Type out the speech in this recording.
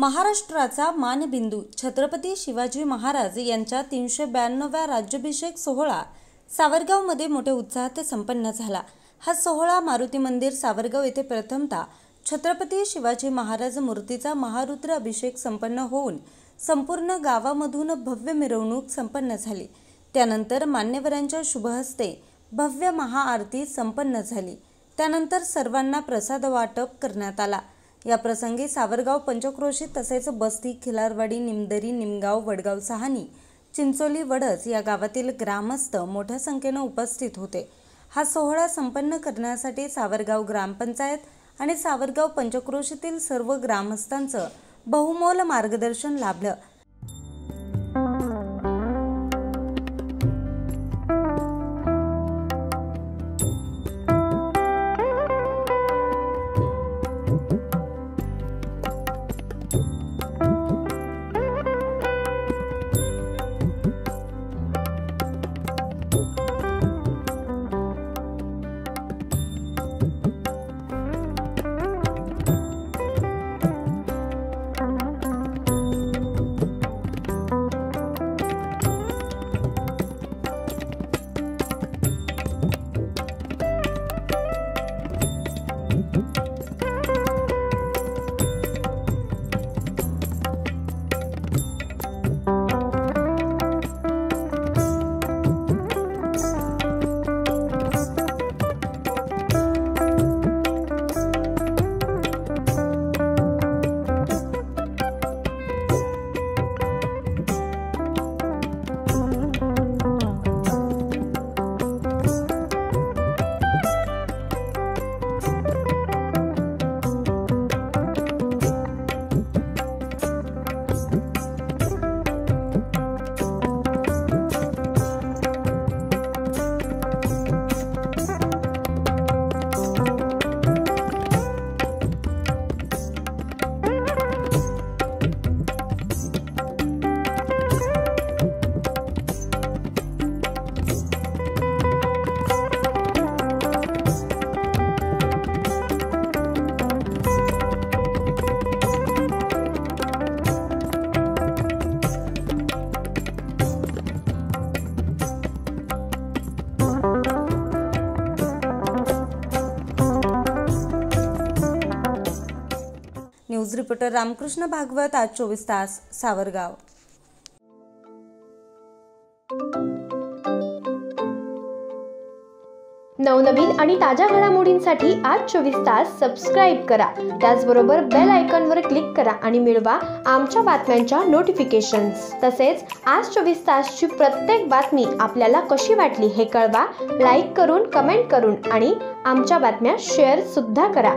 महाराष्ट्राचा मानबिंदू छत्रपती शिवाजी महाराज यांच्या 392व्या राज्याभिषेक सोहळा सावरगावमध्ये मोठ्या उत्साहात संपन्न झाला। हा सोहळा मारुती मंदिर सावरगाव येथे प्रथमतः छत्रपती शिवाजी महाराज मूर्तीचा महारुद्र अभिषेक संपन्न होऊन संपूर्ण गावामधून भव्य मिरवणूक संपन्न झाली। त्यानंतर मान्यवरांच्या शुभहस्ते भव्य महाआरती संपन्न झाली। त्यानंतर सर्वांना प्रसाद वाटप करण्यात आला। या प्रसंगी सावरगाव, पंचक्रोशीत तसेच बस्ती, खिलारवाडी, निमदरी, निमगाव, वडगाव सहानी, चिंचोली, वडस या गावातील ग्रामस्थ मोठ्या संख्येने उपस्थित होते। हा सोहळा संपन्न करण्यासाठी सावरगाव ग्रामपंचायत आणि सावरगाव पंचक्रोशीतील सर्व ग्रामस्थांचं बहुमोल मार्गदर्शन लाभलं। न्यूज रिपोर्टर रामकृष्ण भागवत, आज 24 तास, सावरगाव। नवनवीन आणि ताज्या घडामोडींसाठी आज 24 तास सबस्क्राइब करा। त्याचबरोबर बेल आयकॉनवर क्लिक करा आणि मिळवा आमच्या बातम्यांच्या नोटिफिकेशन्स। तसेच आज 24 तासची प्रत्येक बातमी आपल्याला कशी वाटली हे कळवा, लाईक करून, कमेंट करून आणि आमच्या बातम्या शेअर सुद्धा करा।